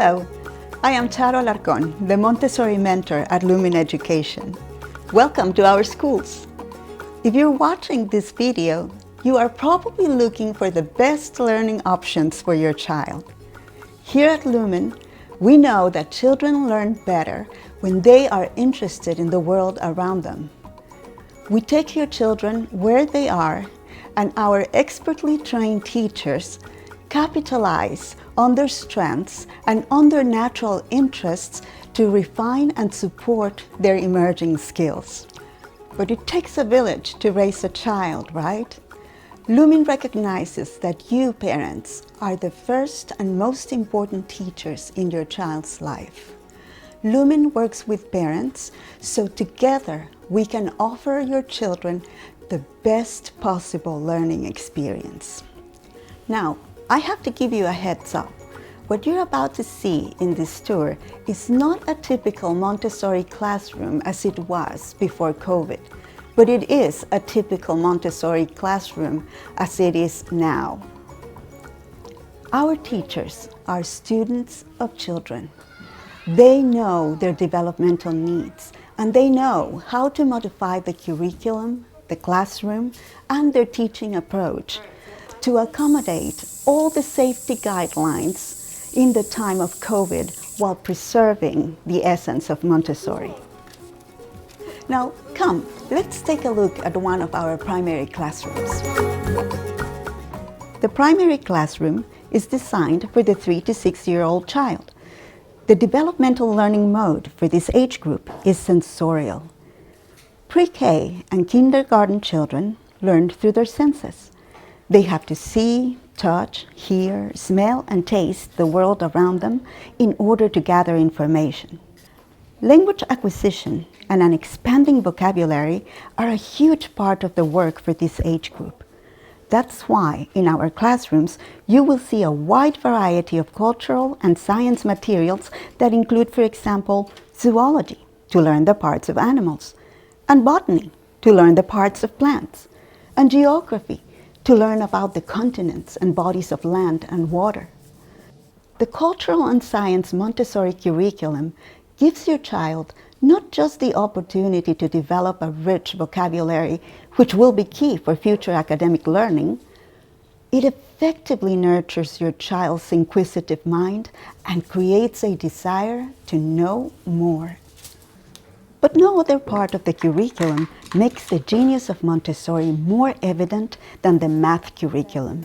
Hello, I am Charo Alarcón, the Montessori mentor at Lumin Education. Welcome to our schools. If you're watching this video, you are probably looking for the best learning options for your child. Here at Lumin, we know that children learn better when they are interested in the world around them. We take your children where they are, and our expertly trained teachers capitalize on their strengths and on their natural interests to refine and support their emerging skills. But it takes a village to raise a child, right? Lumin recognizes that you, parents, are the first and most important teachers in your child's life. Lumin works with parents, so together we can offer your children the best possible learning experience. Now, I have to give you a heads up. What you're about to see in this tour is not a typical Montessori classroom as it was before COVID, but it is a typical Montessori classroom as it is now. Our teachers are students of children. They know their developmental needs, and they know how to modify the curriculum, the classroom, and their teaching approach to accommodate all the safety guidelines in the time of COVID while preserving the essence of Montessori. Now, come, let's take a look at one of our primary classrooms. The primary classroom is designed for the 3 to 6-year-old child. The developmental learning mode for this age group is sensorial. Pre-K and kindergarten children learn through their senses. They have to see, touch, hear, smell, and taste the world around them in order to gather information. Language acquisition and an expanding vocabulary are a huge part of the work for this age group. That's why in our classrooms you will see a wide variety of cultural and science materials that include, for example, zoology, to learn the parts of animals, and botany, to learn the parts of plants, and geography, to learn about the continents and bodies of land and water. The cultural and science Montessori curriculum gives your child not just the opportunity to develop a rich vocabulary, which will be key for future academic learning, it effectively nurtures your child's inquisitive mind and creates a desire to know more. But no other part of the curriculum makes the genius of Montessori more evident than the math curriculum.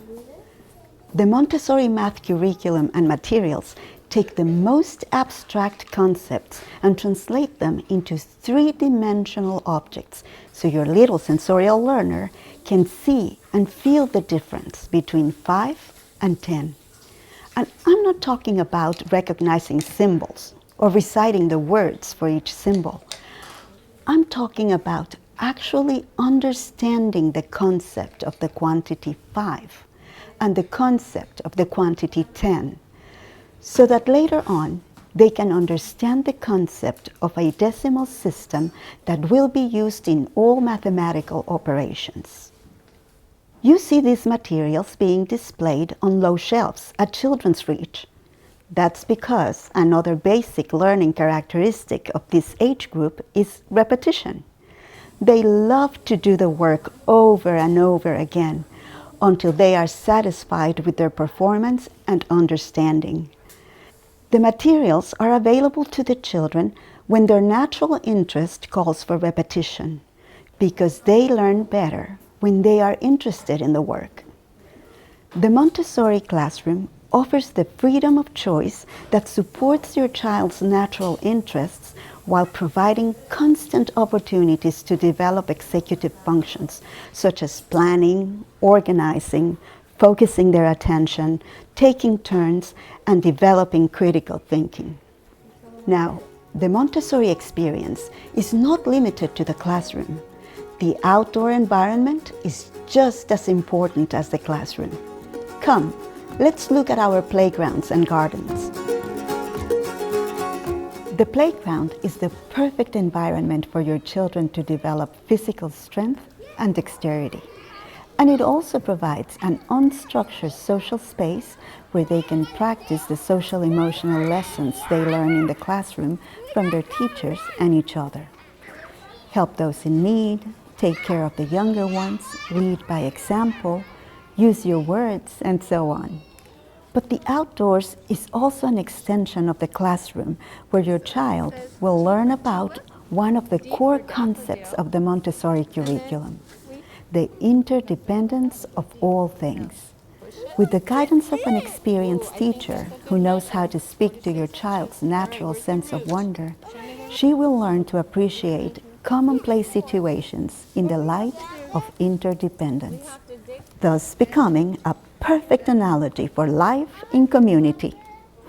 The Montessori math curriculum and materials take the most abstract concepts and translate them into three-dimensional objects, so your little sensorial learner can see and feel the difference between 5 and 10. And I'm not talking about recognizing symbols or reciting the words for each symbol. I'm talking about actually understanding the concept of the quantity 5 and the concept of the quantity 10, so that later on they can understand the concept of a decimal system that will be used in all mathematical operations. You see these materials being displayed on low shelves at children's reach. That's because another basic learning characteristic of this age group is repetition. They love to do the work over and over again until they are satisfied with their performance and understanding. The materials are available to the children when their natural interest calls for repetition, because they learn better when they are interested in the work. The Montessori classroom offers the freedom of choice that supports your child's natural interests while providing constant opportunities to develop executive functions such as planning, organizing, focusing their attention, taking turns, and developing critical thinking. Now, the Montessori experience is not limited to the classroom. The outdoor environment is just as important as the classroom. Come, let's look at our playgrounds and gardens. The playground is the perfect environment for your children to develop physical strength and dexterity. And it also provides an unstructured social space where they can practice the social emotional lessons they learn in the classroom from their teachers and each other. Help those in need, take care of the younger ones, lead by example, use your words, and so on. But the outdoors is also an extension of the classroom where your child will learn about one of the core concepts of the Montessori curriculum, the interdependence of all things. With the guidance of an experienced teacher who knows how to speak to your child's natural sense of wonder, she will learn to appreciate commonplace situations in the light of interdependence, thus becoming a perfect analogy for life in community,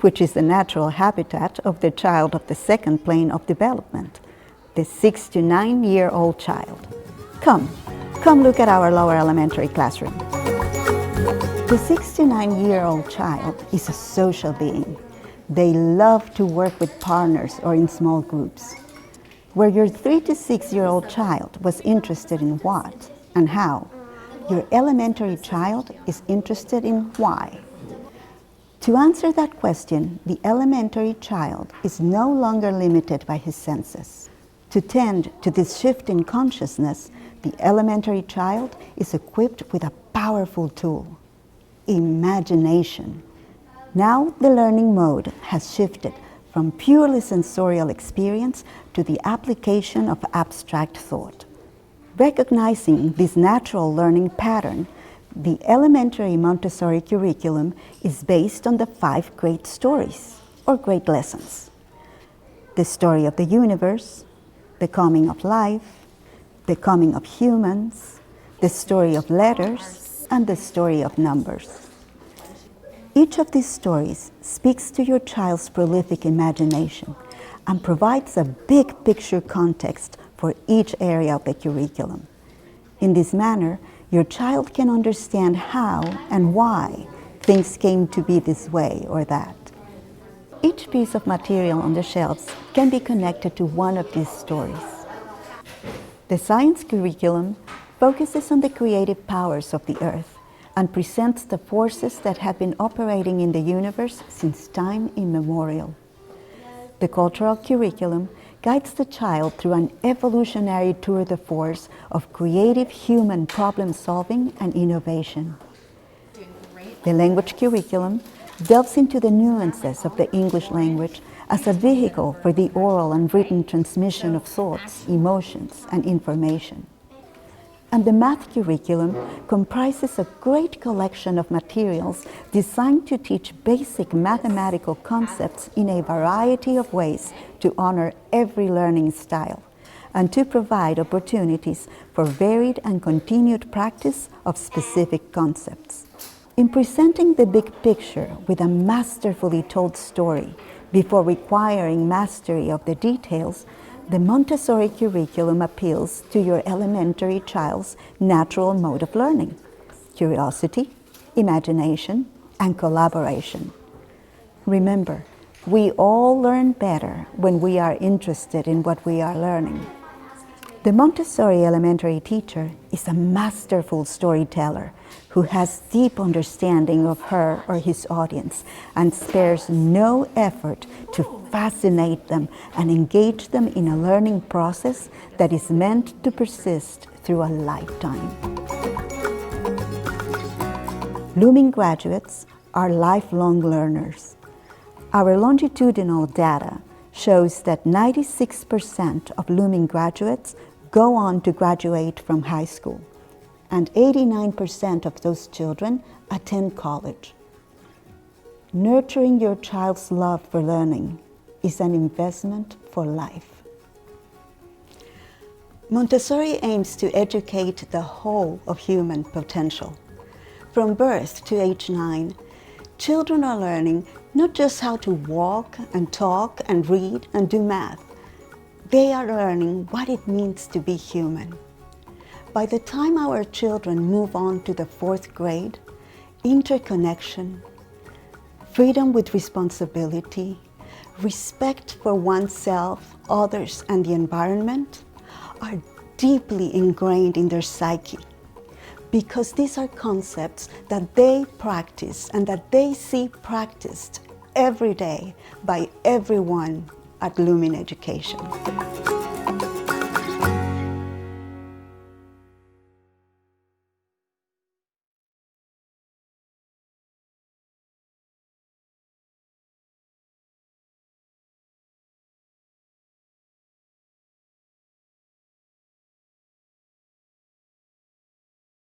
which is the natural habitat of the child of the second plane of development, the 6 to 9-year-old child. Come look at our lower elementary classroom. The 6 to 9-year-old child is a social being. They love to work with partners or in small groups. Where your 3 to 6-year-old child was interested in what and how, your elementary child is interested in why. To answer that question, the elementary child is no longer limited by his senses. To tend to this shift in consciousness, the elementary child is equipped with a powerful tool, imagination. Now the learning mode has shifted from purely sensorial experience to the application of abstract thought. Recognizing this natural learning pattern, the elementary Montessori curriculum is based on the 5 great stories, or great lessons. The story of the universe, the coming of life, the coming of humans, the story of letters, and the story of numbers. Each of these stories speaks to your child's prolific imagination and provides a big picture context for each area of the curriculum. In this manner, your child can understand how and why things came to be this way or that. Each piece of material on the shelves can be connected to one of these stories. The science curriculum focuses on the creative powers of the earth and presents the forces that have been operating in the universe since time immemorial. The cultural curriculum guides the child through an evolutionary tour de force of creative human problem solving and innovation. The language curriculum delves into the nuances of the English language as a vehicle for the oral and written transmission of thoughts, emotions, and information. And the math curriculum comprises a great collection of materials designed to teach basic mathematical concepts in a variety of ways to honor every learning style and to provide opportunities for varied and continued practice of specific concepts. In presenting the big picture with a masterfully told story before requiring mastery of the details, the Montessori curriculum appeals to your elementary child's natural mode of learning: curiosity, imagination, and collaboration. Remember, we all learn better when we are interested in what we are learning. The Montessori elementary teacher is a masterful storyteller who has deep understanding of her or his audience and spares no effort to fascinate them and engage them in a learning process that is meant to persist through a lifetime. Lumin graduates are lifelong learners. Our longitudinal data shows that 96% of Lumin graduates go on to graduate from high school, and 89% of those children attend college. Nurturing your child's love for learning is an investment for life. Montessori aims to educate the whole of human potential. From birth to age 9, children are learning not just how to walk and talk and read and do math. They are learning what it means to be human. By the time our children move on to the 4th grade, interconnection, freedom with responsibility, respect for oneself, others, and the environment are deeply ingrained in their psyche. because these are concepts that they practice and that they see practiced every day by everyone at Lumin Education.